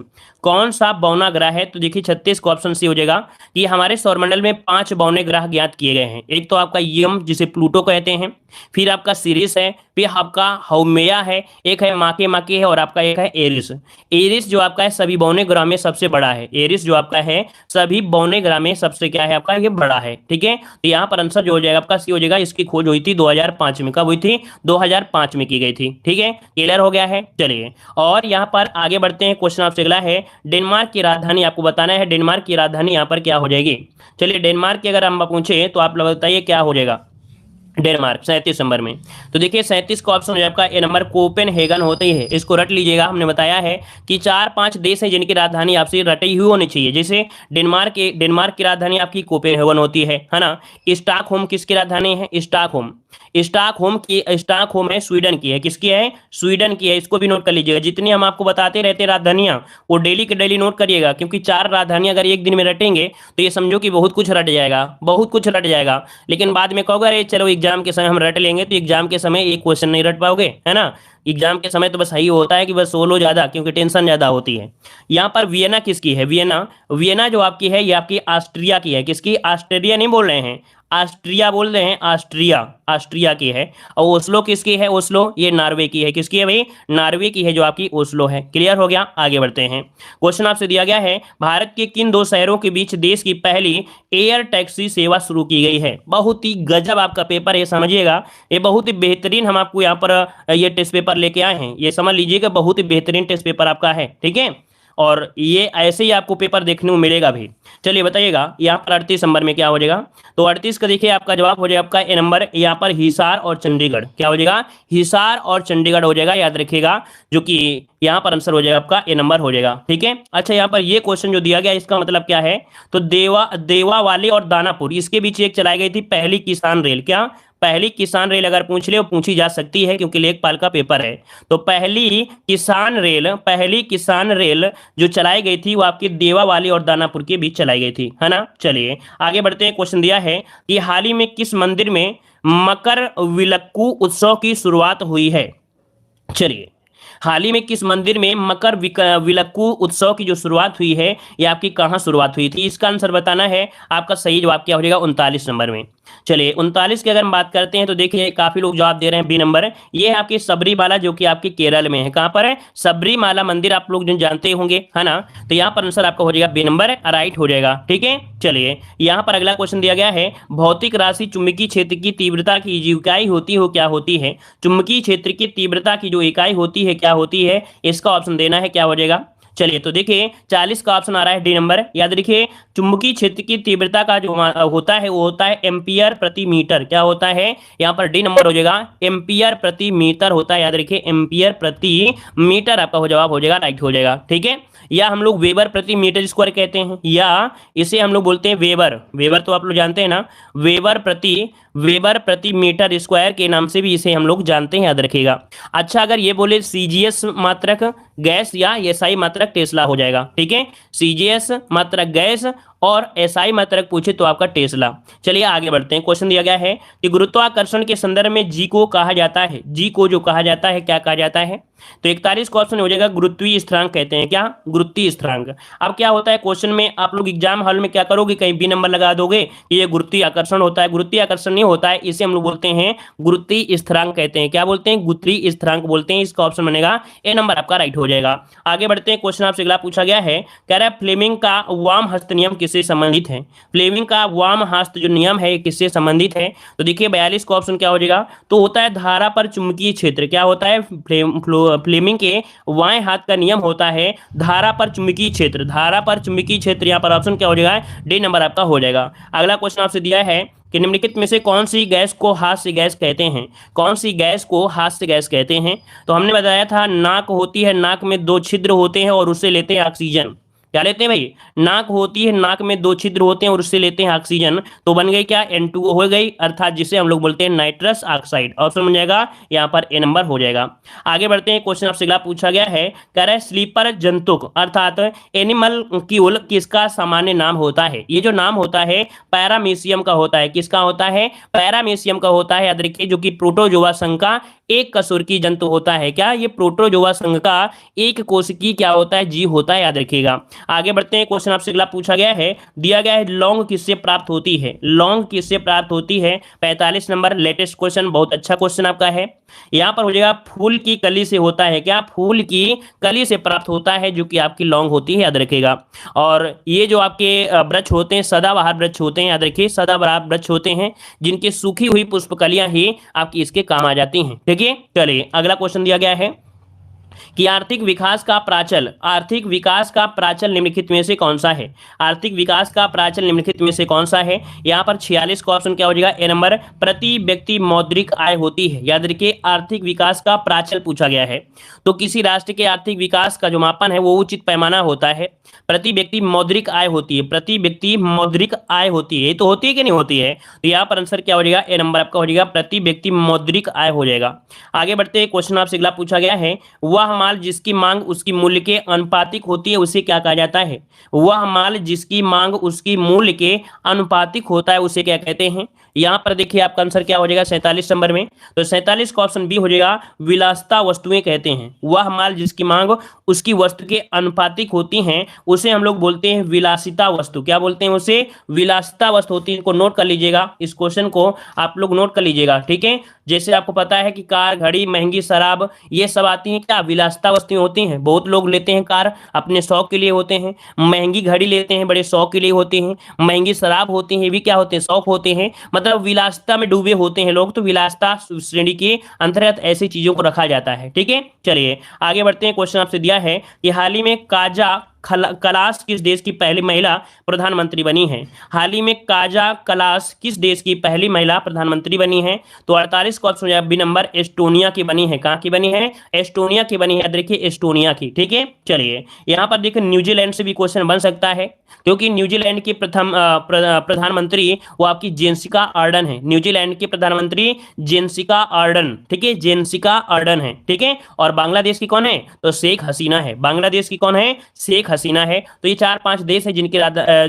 कौन सा बौना ग्रह है, तो देखिए 36 का ऑप्शन सी हो जाएगा कि हमारे सौरमंडल में 5 बौने ग्रह ज्ञात किए गए हैं। एक तो आपका यम जिसे प्लूटो कहते हैं, फिर आपका सिरिस है, फिर आपका हौमेया है, एक है माके माके है और आपका एक है एरिस। एरिस जो आपका है सभी बौने ग्रह में सबसे बड़ा है। एरिस जो आपका है सभी बौने ग्रह में सबसे क्या है आपका ये बड़ा है। ठीक है, तो यहाँ पर आंसर जो हो जाएगा आपका सी हो जाएगा। इसकी खोज हुई थी 2005 में। कब हुई थी, 2005 में की गई थी। ठीक है, क्लियर हो गया है। चलिए और यहाँ पर आगे बढ़ते हैं। क्वेश्चन आपसे अगला है, डेनमार्क की राजधानी आपको बताना है। डेनमार्क की राजधानी यहाँ पर क्या हो जाएगी। चलिए डेनमार्क की अगर हम पूछे तो आप लोग बताइए क्या हो जाएगा डेनमार्क 37 नंबर में। तो देखिए 37 का ऑप्शन हो जाएगा आपका ए नंबर, कोपेनहेगन होती है। इसको रट लीजिएगा। हमने बताया है कि 4-5 देश हैं जिनकी राजधानी आपसे रटी हुई होनी चाहिए। जैसे डेनमार्क की राजधानी आपकी कोपेनहेगन होती है ना। स्टॉकहोम किसकी राजधानी है, स्टॉकहोम है स्वीडन की है। किसकी है, स्वीडन की है। इसको भी नोट कर लीजिएगा। जितनी हम आपको बताते रहते हैं राजधानियां वो डेली के डेली नोट करिएगा, क्योंकि 4 राजधानियां अगर एक दिन में रटेंगे तो ये समझो कि बहुत कुछ रट जाएगा, बहुत कुछ रट जाएगा। लेकिन बाद में कहोगे अरे चलो एग्जाम के समय हम रट लेंगे, तो एग्जाम के समय एक क्वेश्चन नहीं रट पाओगे, है ना। एग्जाम के समय तो बस यही होता है कि बस सोलो ज्यादा, क्योंकि टेंशन ज्यादा होती है। यहाँ पर वियना किसकी है, वियना जो आपकी है ये आपकी ऑस्ट्रिया की है। किसकी, ऑस्ट्रेलिया नहीं बोल रहे हैं, ऑस्ट्रिया बोल रहे हैं, ऑस्ट्रिया की है। और ओस्लो किसकी है, ओस्लो ये नॉर्वे की है। किसकी है भाई, नॉर्वे की है जो आपकी ओस्लो है। क्लियर हो गया। आगे बढ़ते हैं। क्वेश्चन आपसे दिया गया है, भारत के किन 2 शहरों के बीच देश की पहली एयर टैक्सी सेवा शुरू की गई है। बहुत ही गजब आपका पेपर है, समझिएगा। ये बहुत ही बेहतरीन हम आपको यहाँ पर ये टेस्ट पेपर लेके आए हैं। ये समझ लीजिएगा बहुत ही बेहतरीन टेस्ट पेपर आपका है। ठीक है, और ये ऐसे ही आपको पेपर देखने को मिलेगा भी। चलिए बताइएगा यहाँ पर 38 नंबर में क्या हो जाएगा। तो 38 का देखिए आपका जवाब हो जाएगा आपका ए नंबर, यहाँ पर हिसार और चंडीगढ़। क्या हो जाएगा, हिसार और चंडीगढ़ हो जाएगा, याद रखिएगा। जो कि यहाँ पर आंसर हो जाएगा आपका ए नंबर हो जाएगा। ठीक है, अच्छा यहाँ पर ये क्वेश्चन जो दिया गया इसका मतलब क्या है, तो देवावाली और दानापुर इसके बीच एक चलाई गई थी पहली किसान रेल। क्या, पहली किसान रेल अगर पूछ ले वो पूछी जा सकती है, क्योंकि लेखपाल का पेपर है। तो पहली किसान रेल जो चलाई गई थी वो आपकी देवावाली और दानापुर के बीच चलाई गई थी, है ना। चलिए आगे बढ़ते हैं। क्वेश्चन दिया है कि हाल ही में किस मंदिर में मकर विलक्कू उत्सव की शुरुआत हुई है। चलिए हाल ही में किस मंदिर में मकर विलक्कू उत्सव की जो शुरुआत हुई है ये आपकी कहां शुरुआत हुई थी, इसका आंसर बताना है। आपका सही जवाब क्या हो जाएगा, 39 नंबर में। चलिए 39 की अगर हम बात करते हैं तो देखिए काफी लोग जवाब दे रहे हैं बी नंबर। ये है आपकी सबरीमाला जो कि आपके केरल में है। कहां पर है, सबरीमाला मंदिर आप लोग जो जानते होंगे, है ना। तो यहाँ पर आंसर आपका हो जाएगा बी नंबर, राइट हो जाएगा। ठीक है, चलिए यहाँ पर अगला क्वेश्चन दिया गया है, भौतिक राशि चुंबकीय क्षेत्र की तीव्रता की जो इकाई होती है क्या होती है। चुंबकीय क्षेत्र की तीव्रता की जो इकाई होती है क्या होती है, इसका ऑप्शन देना है। क्या हो जाएगा, चलिए तो देखिए 40 का ऑप्शन आ रहा है डी नंबर। याद रखिए चुंबकीय क्षेत्र की तीव्रता का जो होता है वो होता है एम्पियर प्रति मीटर। क्या होता है, यहाँ पर डी नंबर हो जाएगा, एम्पियर प्रति मीटर होता है। याद रखिए एम्पियर प्रति मीटर आपका जवाब हो जाएगा, राइट हो जाएगा। ठीक है, या हम लोग वेबर प्रति मीटर स्क्वायर कहते हैं, या इसे हम लोग बोलते हैं वेबर तो आप लोग जानते हैं ना, वेबर प्रति मीटर स्क्वायर के नाम से भी इसे हम लोग जानते हैं, याद रखिएगा। अच्छा अगर ये बोले सीजीएस मात्रक गैस या एसआई मात्रक टेस्ला हो जाएगा। ठीक है, सीजीएस मात्रक गैस और एसआई मात्रक पूछे तो आपका टेस्ला। चलिए आगे बढ़ते हैं। क्वेश्चन दिया गया है कि गुरुत्वाकर्षण के संदर्भ में जी को कहा जाता है, जी को जो कहा जाता है क्या कहा जाता है। तो 41 क्वेश्चन हो जाएगा, गुरुत्वीय स्थिरांक कहते हैं। क्या, गुरुत्वीय स्थिरांक। अब क्या होता है क्वेश्चन में आप लोग एग्जाम हॉल में क्या करोगे, कहीं बी नंबर लगा दोगे कि ये गुरुत्वीय आकर्षण होता है। गुरुत्वीय आकर्षण नहीं होता है, इसे हम लोग बोलते हैं गुरुत्वीय स्थिरांक कहते हैं। क्या बोलते हैं, गुरुत्वीय स्थिरांक बोलते हैं। इसका ऑप्शन बनेगा ए नंबर आपका राइट हो जाएगा। आगे बढ़ते हैं। क्वेश्चन आपसे अगला पूछा गया है, कह रहा है फ्लेमिंग का वाम हस्त नियम किससे संबंधित है। फ्लेमिंग का वाम हस्त जो नियम है किससे संबंधित है। तो देखिए 42 का ऑप्शन क्या हो जाएगा, तो होता है धारा पर चुंबकीय क्षेत्र। क्या होता है, फ्लेमिंग के वाएं हाथ का नियम होता है धारा पर चुंबकीय क्षेत्र। धारा पर चुंबकीय क्षेत्र यहाँ पर ऑप्शन क्या हो जाएगा, डी नंबर आपका हो जाएगा। अगला क्वेश्चन आपसे दिया है कि निम्नलिखित में से कौन सी गैस को हास्य गैस कहते हैं? कौन सी गैस को हास्य गैस कहते हैं? तो हमने बताया था नाक होती है, नाक में दो छिद्र होते हैं और उससे लेते हैं ऑक्सीजन। क्या लेते हैं भाई? नाक होती है, नाक में दो छिद्र होते हैं और उससे लेते हैं ऑक्सीजन। तो बन गई क्या? N2O हो गई, अर्थात जिसे हम लोग बोलते हैं नाइट्रस ऑक्साइड। ऑप्शन बन जाएगा यहाँ पर ए नंबर हो जाएगा। आगे बढ़ते हैं, क्वेश्चन आपसे अगला पूछा गया है, कह रहा है स्लीपर जंतुक अर्थात एनिमल क्यूल किसका सामान्य नाम होता है? ये जो नाम होता है पैरामीशियम का होता है। किसका होता है? पैरामीशियम का होता है, याद रखिए, जो कि प्रोटोजोआ संघ का एक कशोरकी जंतु होता है। क्या? ये प्रोटोजोआ संघ का एक कोशिकी क्या होता है? जीव होता है, याद रखिएगा। आगे बढ़ते हैं, क्वेश्चन आपसे अगला पूछा गया है, दिया गया है लौंग किससे प्राप्त होती है? लौंग किससे प्राप्त होती है? 45 नंबर लेटेस्ट क्वेश्चन, बहुत अच्छा क्वेश्चन आपका है। यहां पर हो जाएगा फूल की कली से होता है। क्या? फूल की कली से प्राप्त होता है, जो कि आपकी लौंग होती है, याद रखिएगा। और ये जो आपके वृक्ष होते हैं सदाबहार वृक्ष होते हैं, याद रखिए, सदाबहार वृक्ष होते हैं जिनकी सूखी हुई पुष्पकलियां ही आपकी इसके काम आ जाती हैं। ठीक है, चलिए अगला क्वेश्चन दिया गया है कि आर्थिक विकास का प्राचल, आर्थिक विकास का प्राचल निम्नलिखित में से कौन सा है? आर्थिक विकास का प्राचल निम्नलिखित में से कौन सा है? यहाँ पर 46 का ऑप्शन क्या हो जाएगा? ए नंबर, प्रति व्यक्ति मौद्रिक आय होती है। याद रखिए, आर्थिक विकास का प्राचल पूछा गया है, तो किसी राष्ट्र के आर्थिक विकास का जो मापन है वो उचित पैमाना होता है। प्रति व्यक्ति मौद्रिक आय होती है, प्रति व्यक्ति मौद्रिक आय होती है, ये तो होती है कि नहीं होती है? तो यहाँ पर आंसर क्या हो जाएगा? ए नंबर आपका हो जाएगा, प्रति व्यक्ति मौद्रिक आय हो जाएगा। आगे बढ़ते हैं, क्वेश्चन आपसे अगला पूछा गया है, वह माल जिसकी मांग उसकी मूल्य के अनुपातिक होती है उसे क्या कहा जाता है? वह माल जिसकी मांग उसकी मूल्य के अनुपातिक होता है उसे क्या कहते हैं? यहां पर देखिए आपका आंसर क्या हो जाएगा 47 नंबर में, तो 47 का ऑप्शन बी हो जाएगा, विलासिता वस्तुएं कहते हैं। वह माल जिसकी मांग उसकी वस्तु के अनुपातिक होती हैं उसे हम लोग बोलते हैं विलासिता वस्तु। क्या बोलते हैं उसे? विलासिता वस्तु होती है। इनको नोट कर लीजिएगा, इस क्वेश्चन को आप लोग नोट कर लीजिएगा। ठीक है, जैसे आपको पता है कि कार, घड़ी, महंगी शराब, ये सब आती हैं, क्या विलासिता वस्तुएं होती हैं। बहुत लोग लेते हैं कार अपने शौक के लिए होते हैं, महंगी घड़ी लेते हैं बड़े शौक के लिए होते हैं, महंगी शराब होती है, भी क्या होते हैं? शौक होते हैं, मतलब विलासिता में डूबे होते हैं लोग, तो विलासिता श्रेणी के अंतर्गत ऐसी चीजों को रखा जाता है। ठीक है, चलिए आगे बढ़ते हैं। क्वेश्चन आपसे दिया है कि हाल ही में काजा कलास किस देश की पहली महिला प्रधानमंत्री बनी है? हाल ही में काजा कलास किस देश की पहली महिला प्रधानमंत्री बनी है? तो 48 का ऑप्शन हो जाएगा बी नंबर, एस्टोनिया की बनी है। कहाँ की बनी है? एस्टोनिया की बनी है, देखिए एस्टोनिया की। ठीक है, चलिए यहाँ पर देखिए न्यूजीलैंड से भी क्वेश्चन बन सकता है, क्योंकि न्यूजीलैंड की प्रथम प्रधानमंत्री वो आपकी जेसिका आर्डन है। न्यूजीलैंड की प्रधानमंत्री जेसिका आर्डन, ठीक है, जेसिका आर्डन है। ठीक है, और बांग्लादेश की कौन है? तो शेख हसीना है। बांग्लादेश की कौन है? शेख हसीना है। तो ये 4-5 देश है जिनके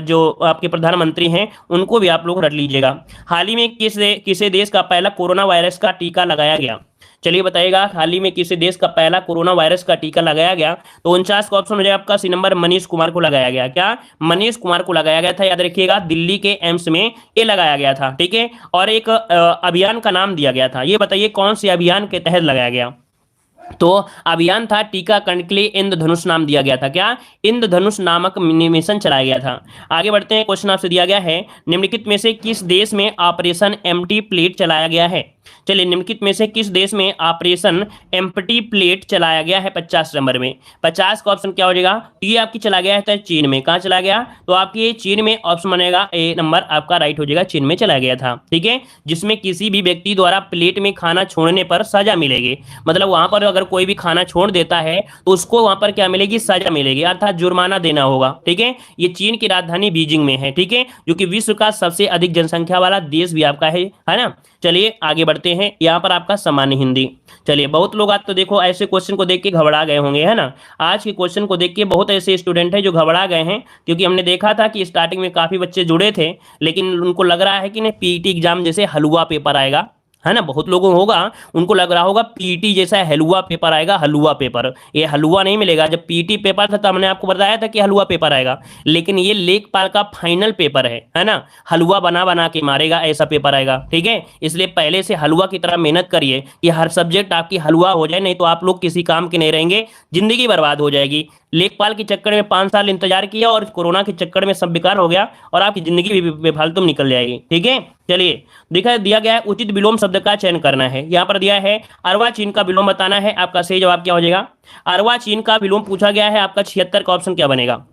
जो आपके प्रधानमंत्री हैं उनको भी आप लोग रट लीजिएगा। हाल ही में किसे देश का पहला कोरोना वायरस का टीका लगाया गया? चलिए बताइएगा, हाल ही में किसी देश का पहला कोरोना वायरस का टीका लगाया गया? तो 49 का ऑप्शन हो जाएगा आपका सी नंबर, मनीष कुमार को लगाया गया। क्या? मनीष कुमार को लगाया गया था, याद रखिएगा, दिल्ली के एम्स में ये लगाया गया था। ठीक है, और एक अभियान का नाम दिया गया था। ये बताइए कौन से अभियान के तहत लगाया गया? तो अभियान था टीकाकरण के लिए इंद्रधनुष नाम दिया गया था। क्या? इंद्रधनुष नामक मिशन चलाया गया था। आगे बढ़ते हैं, क्वेश्चन आपसे दिया गया है, निम्नलिखित में से किस देश में ऑपरेशन एम्प्टी प्लेट चलाया गया है? चलिए, निम्नलिखित में से किस देश में ऑपरेशन एम्प्टी प्लेट चलाया गया है? 50 नंबर में, 50 का ऑप्शन क्या हो जाएगा? ये आपकी चला गया है तो चीन में। कहाँ चला गया? तो आपकी चीन में ऑप्शन बनेगा ए नंबर आपका राइट हो जाएगा, चीन में चला गया था। ठीक है, जिसमें किसी भी व्यक्ति द्वारा प्लेट में खाना छोड़ने पर सजा मिलेगी। मतलब वहां पर अगर कोई भी खाना छोड़ देता है तो उसको वहां पर क्या मिलेगी? सजा मिलेगी, अर्थात जुर्माना देना होगा। ठीक है, ये चीन की राजधानी बीजिंग में है। ठीक है, जो कि विश्व का सबसे अधिक जनसंख्या वाला देश भी आपका है ना। चलिए आगे बढ़ते हैं, यहाँ पर आपका सामान्य हिंदी। चलिए, बहुत लोग आज तो देखो ऐसे क्वेश्चन को देख के घबरा गए होंगे, है ना। आज के क्वेश्चन को देख के बहुत ऐसे स्टूडेंट हैं जो घबरा गए हैं, क्योंकि हमने देखा था कि स्टार्टिंग में काफी बच्चे जुड़े थे, लेकिन उनको लग रहा है कि नहीं पीईटी एग्जाम जैसे हलवा पेपर आएगा, है ना। बहुत लोगों को होगा, उनको लग रहा होगा पीटी जैसा हलवा पेपर आएगा, हलवा पेपर। ये हलवा नहीं मिलेगा। जब पीटी पेपर था तो हमने आपको बताया था कि हलवा पेपर आएगा, लेकिन ये लेखपाल का फाइनल पेपर है ना। हलवा बना बना के मारेगा, ऐसा पेपर आएगा। ठीक है, इसलिए पहले से हलवा की तरह मेहनत करिए कि हर सब्जेक्ट आपकी हलवा हो जाए, नहीं तो आप लोग किसी काम के नहीं रहेंगे, जिंदगी बर्बाद हो जाएगी। लेखपाल के चक्कर में 5 साल इंतजार किया और कोरोना के चक्कर में सब बेकार हो गया और आपकी जिंदगी भी बेफालतू निकल जाएगी। ठीक है, चलिए दिया गया है उचित विलोम शब्द का चयन करना है। यहाँ पर दिया है अर्वाचीन का विलोम बताना है। आपका सही जवाब क्या हो जाएगा? अर्वाचीन का विलोम पूछा गया है आपका 76 का ऑप्शन क्या बनेगा?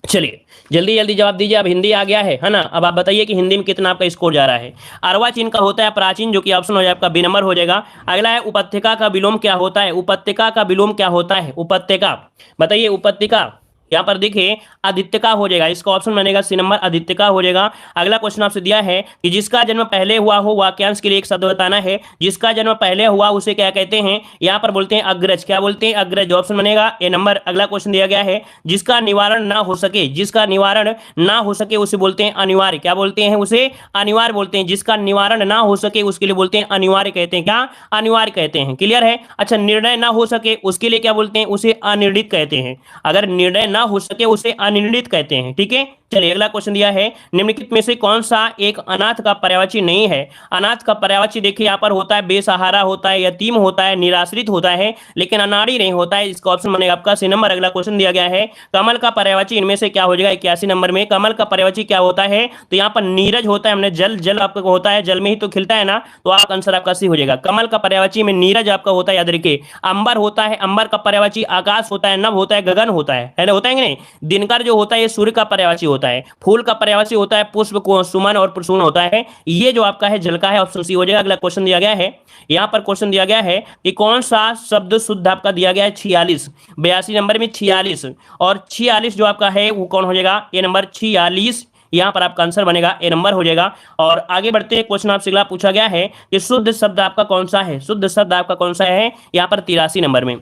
चलिए जल्दी जल्दी जवाब दीजिए। अब हिंदी आ गया है ना। अब आप बताइए कि हिंदी में कितना आपका स्कोर जा रहा है। अर्वाचीन का होता है प्राचीन, जो कि ऑप्शन हो जाए आपका बी नंबर हो जाएगा। अगला है उपत्यका का विलोम क्या होता है। उपत्यका का विलोम क्या होता है। उपत्यका बताइए। उपत्यका यहाँ पर देखिए आदित्यका हो जाएगा, इसका ऑप्शन बनेगा सी नंबर, आदित्यका हो जाएगा। अगला क्वेश्चन आपसे दिया है कि जिसका जन्म पहले हुआ हो, वाक्यांश के लिए एक शब्द बताना है। जिसका जन्म पहले हुआ उसे क्या कहते हैं। यहाँ पर बोलते हैं अग्रज। क्या बोलते हैं। अग्रज। ऑप्शन बनेगा ए नंबर। अगला क्वेश्चन दिया गया है जिसका निवारण ना हो सके, जिसका निवारण ना हो सके उसे बोलते हैं अनिवार्य। क्या बोलते हैं। उसे अनिवार्य बोलते हैं। जिसका निवारण ना हो सके उसके लिए बोलते हैं अनिवार्य कहते हैं। क्या अनिवार्य कहते हैं। क्लियर है। अच्छा निर्णय ना हो सके उसके लिए क्या बोलते हैं, उसे अनिर्णित कहते हैं। अगर निर्णय ना हो सके उसे अनिर्णित कहते हैं। ठीक है। चलिए अगला क्वेश्चन दिया है निम्नलिखित में से कौन सा एक अनाथ का पर्यायवाची नहीं है। अनाथ का पर्यायवाची देखिए यहाँ पर होता है बेसहारा होता है, यतीम होता है, निराश्रित होता है, लेकिन अनाड़ी नहीं होता है। इसका ऑप्शन बनेगा आपका सी नंबर। अगला क्वेश्चन दिया गया है कमल का पर्यायवाची इनमें से क्या हो जाएगा। 81 नंबर में कमल का पर्यायवाची क्या होता है। तो यहाँ पर नीरज होता है। हमने जल, जल आपका होता है, जल में ही तो खिलता है ना, तो आपका आंसर आपका सी हो जाएगा। कमल का पर्यायवाची में नीरज आपका होता है, याद रखिए। अंबर होता है, अंबर का पर्यायवाची आकाश होता है, नभ होता है, गगन होता है ना, होता है कि नहीं। दिनकर जो होता है ये सूर्य का पर्यायवाची होता है। फूल का पर्यायवाची होता है पुष्प को, सुमन और प्रसून होता है। ये जो आपका है जल का है, ऑप्शन सी हो जाएगा। अगला क्वेश्चन दिया गया है, यहाँ पर क्वेश्चन दिया गया है कि कौन सा शब्द शुद्ध आपका दिया गया है 46, 82 नंबर में 46, और 46 जो आपका है वो कौन हो जाएगा, ए नंबर 46। यहाँ पर आपका आंसर बनेगा ए नंबर हो जाएगा। और आगे बढ़ते हैं क्वेश्चन आपसे अगला पूछा गया है कि शुद्ध शब्द आपका कौन सा है। शुद्ध शब्द आपका कौन सा है, यहाँ पर 83 नंबर में।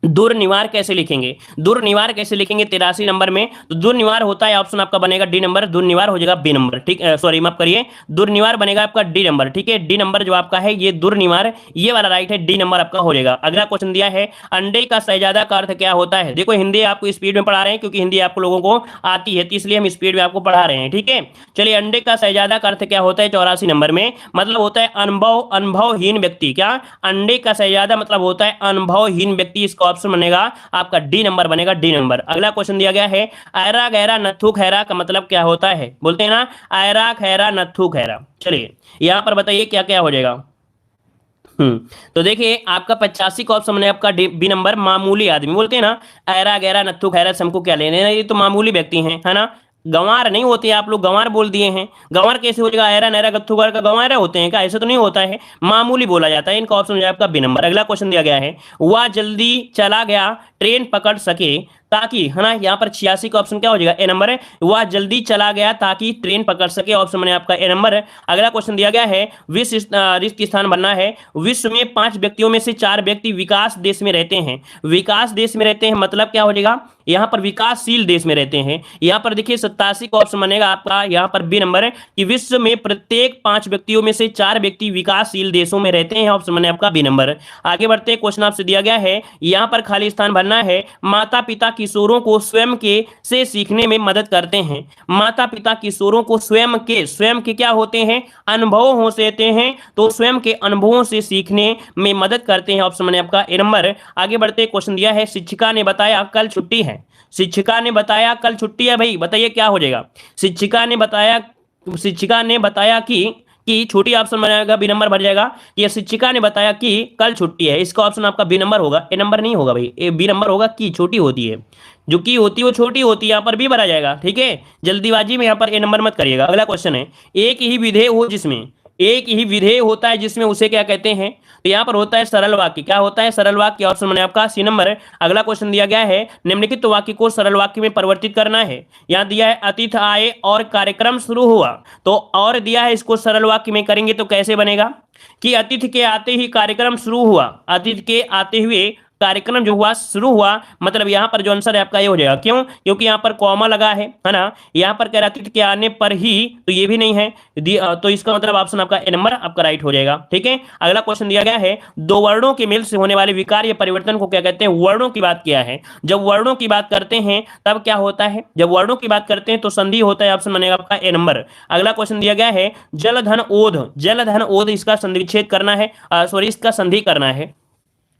दुर्निवार कैसे लिखेंगे, दुर्निवार कैसे लिखेंगे 83 नंबर में। तो दुर्निवार होता है, ऑप्शन आपका बनेगा डी नंबर, दुर्निवार हो जाएगा बी नंबर। ठीक, सॉरी माफ करिए, दुर्निवार बनेगा आपका डी नंबर। ठीक है, डी नंबर जो आपका है ये दुर्निवार, ये वाला राइट है, डी नंबर आपका हो जाएगा। अगला क्वेश्चन दिया है अंडे का शहजादा का अर्थ क्या होता है। देखो हिंदी आपको स्पीड में पढ़ा रहे हैं क्योंकि हिंदी आप लोगों को आती है, तो इसलिए हम स्पीड में आपको पढ़ा रहे हैं। ठीक है, चलिए अंडे का शहजादा का अर्थ क्या होता है 84 नंबर में, मतलब होता है अनुभव, अनुभवहीन व्यक्ति। क्या, अंडे का शहजादा मतलब होता है अनुभवहीन व्यक्ति। इसका ऑप्शन बनेगा आपका डी नंबर बनेगा, डी नंबर। अगला क्वेश्चन दिया गया है ऐरा गहरा नथु खैरा का मतलब क्या होता है। बोलते हैं ना ऐरा खैरा नथु खैरा। चलिए यहां पर बताइए क्या क्या हो जाएगा। तो देखिए आपका 85 का ऑप्शन है आपका बी नंबर, मामूली आदमी। बोलते हैं ना ऐरा गहरा नथु खैरा से हमको क्या लेने हैं, ये तो मामूली व्यक्ति हैं, है ना। गंवार नहीं होते, आप लोग गंवार बोल दिए हैं। गंवार कैसे हो जाएगा, ऐरा नहरा गत्थू का गंवार होते हैं क्या, ऐसा तो नहीं होता है, मामूली बोला जाता है। इनका ऑप्शन हो जाए आपका बी नंबर। अगला क्वेश्चन दिया गया है वह जल्दी चला गया ट्रेन पकड़ सके ताकि, है ना, यहाँ पर 86 का ऑप्शन क्या हो जाएगा, ए नंबर है। वह जल्दी चला गया ताकि ट्रेन पकड़ सके, ऑप्शन बने आपका ए नंबर है। अगला क्वेश्चन दिया गया है विश्व रिक्त स्थान बनना है। विश्व में 5 व्यक्तियों में से 4 व्यक्ति विकास देश में रहते हैं। विकास देश में रहते हैं मतलब क्या हो जाएगा, यहाँ पर विकासशील देश में रहते हैं। यहाँ पर देखिए 87 का ऑप्शन बनेगा आपका यहाँ पर बी नंबर है कि विश्व में प्रत्येक 5 व्यक्तियों में से 4 व्यक्ति विकासशील देशों में रहते हैं, ऑप्शन बने आपका बी नंबर। आगे बढ़ते क्वेश्चन आपसे दिया गया है यहाँ पर खाली स्थान भरना है। माता पिता किशोरों को स्वयं के से सीखने में मदद करते हैं। माता पिता किशोरों को स्वयं के क्या होते हैं, अनुभव हो सकते हैं, तो स्वयं के अनुभवों से सीखने में मदद करते हैं, ऑप्शन बने आपका ए नंबर। आगे बढ़ते क्वेश्चन दिया है शिक्षिका ने बताया कल छुट्टी है। शिक्षिका ने बताया कल छुट्टी है, भाई बताइए क्या हो जाएगा। शिक्षिका ने बताया कि छोटी, ऑप्शन बनेगा बी नंबर भर जाएगा। ये शिक्षिका ने बताया कि कल छुट्टी है, इसका ऑप्शन आपका बी नंबर होगा, ए नंबर नहीं होगा भाई, ए बी नंबर होगा। की छोटी होती है, जो की होती है वो छोटी होती है, यहाँ पर भी भरा जाएगा। ठीक है, जल्दीबाजी में यहाँ पर ए नंबर मत करिएगा। अगला क्वेश्चन है एक ही विधेय हो जिसमें, एक ही विधेय होता है जिसमें उसे क्या कहते हैं। तो यहाँ पर होता है सरल वाक्य। क्या होता है, सरल वाक्य, ऑप्शन बने आपका सी नंबर है। अगला क्वेश्चन दिया गया है निम्नलिखित वाक्य को सरल वाक्य में परिवर्तित करना है। यहाँ दिया है अतिथि आए और कार्यक्रम शुरू हुआ, तो और दिया है, इसको सरल वाक्य में करेंगे तो कैसे बनेगा कि अतिथि के आते ही कार्यक्रम शुरू हुआ। अतिथि के आते हुए कार्यक्रम जो हुआ शुरू हुआ, मतलब यहाँ पर जो आंसर है आपका ये हो जाएगा। क्यों, क्योंकि यहाँ पर कॉमा लगा है ना। यहाँ पर कह रहा अतिथि के आने पर ही, तो ये भी नहीं है, तो इसका मतलब ऑप्शन आपका ए नंबर आपका राइट हो जाएगा। ठीक है, अगला क्वेश्चन दिया गया है दो वर्णों के मेल से होने वाले विकार या परिवर्तन को क्या कहते हैं। वर्णों की बात किया है। जब वर्णों की बात करते हैं तब क्या होता है, जब वर्णों की बात करते हैं तो संधि होता है, ऑप्शन बनेगा आपका ए नंबर। अगला क्वेश्चन दिया गया है जल धन ओध, जल धन ओध, इसका संधि विच्छेद करना है, सॉरी इसका संधि करना है।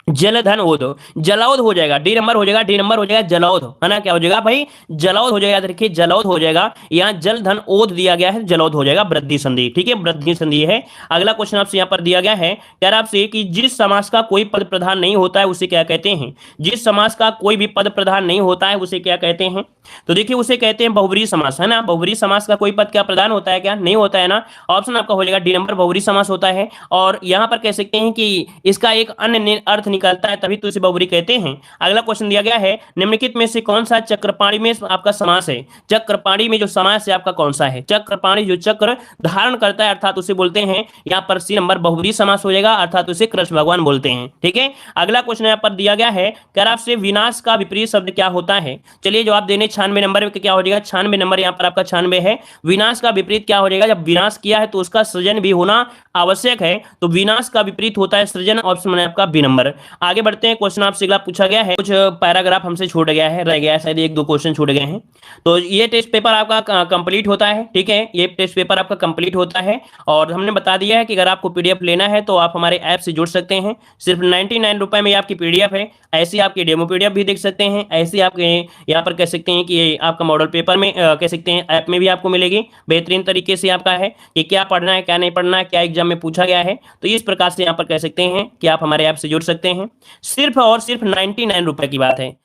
जलधन ओध, जलौध हो जाएगा, डी नंबर हो जाएगा, डी नंबर हो जाएगा जलौध, है ना, क्या हो जाएगा भाई, जलौध हो जाएगा, याद रखिए जलौध हो जाएगा। यहाँ जलधन ओध दिया गया है, जलौध हो जाएगा वृद्धि संधि, ठीक है, वृद्धि संधि है। अगला क्वेश्चन आपसे यहाँ पर दिया गया है, कह रहा आपसे कि जिस समास का कोई पद प्रधान नहीं होता है उसे क्या कहते हैं, जिस समास का कोई भी पद प्रधान नहीं होता है उसे क्या कहते हैं, तो देखिए उसे कहते हैं बहुब्रीहि समास, है ना, बहुब्रीहि समास का कोई पद क्या प्रधान होता है, क्या नहीं होता है ना, ऑप्शन आपका हो जाएगा डी नंबर, बहुब्रीहि समास होता है। और यहाँ पर कह सकते हैं कि इसका एक अन्य अर्थ निकलता है, तभी तो इसे बहुब्रीहि कहते हैं। अगला क्वेश्चन दिया गया है, निम्नलिखित में से कौन सा चक्रपाणी में आपका समास है, चक्रपाणी में जो समास है आपका कौन सा है, चक्रपाणी जो चक्र धारण करता है अर्थात उसे बोलते हैं, यहाँ पर सी नंबर बहुब्रीहि समास हो जाएगा, अर्थात उसे कृष्ण भगवान बोलते हैं, ठीक है। अगला क्वेश्चन यहाँ पर दिया गया है, कह रहा आपसे विनाश का विपरीत शब्द क्या होता है, चलिए जवाब देने 96 नंबर में क्या हो जाएगा, 96 नंबर यहाँ पर आपका 96 है। विनाश का विपरीत क्या हो जाएगा, जब विनाश किया है तो उसका सृजन भी होना आवश्यक है, तो विनाश का विपरीत होता है सृजन, ऑप्शन में आपका बी नंबर। आगे बढ़ते हैं, क्वेश्चन आपसे अगला पूछा गया है, कुछ पैराग्राफ हमसे छूट गया है, रह गया है शायद, एक दो क्वेश्चन छूट गए हैं। तो ये टेस्ट पेपर आपका कंप्लीट होता है, ठीक है, ये टेस्ट पेपर आपका कंप्लीट होता है। और हमने बता दिया है कि अगर आपको पीडीएफ लेना है तो आप हमारे ऐप से जुड़ सकते हैं, सिर्फ 99 रुपए में आपकी पीडीएफ है। ऐसी आपकी डेमो पीडीएफ भी देख सकते हैं, ऐसी आपके यहाँ पर कह सकते हैं कि आपका मॉडल पेपर में कह सकते हैं ऐप में भी आपको मिलेगी, बेहतरीन तरीके से आपका है कि क्या पढ़ना है क्या नहीं पढ़ना है, क्या एग्जाम में पूछा गया है। तो इस प्रकार से यहाँ पर कह सकते हैं कि आप हमारे ऐप से जुड़ सकते हैं, सिर्फ और सिर्फ 99 रुपए की बात है।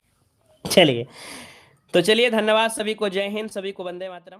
चलिए, तो चलिए, धन्यवाद सभी को, जय हिंद, सभी को वंदे मातरम।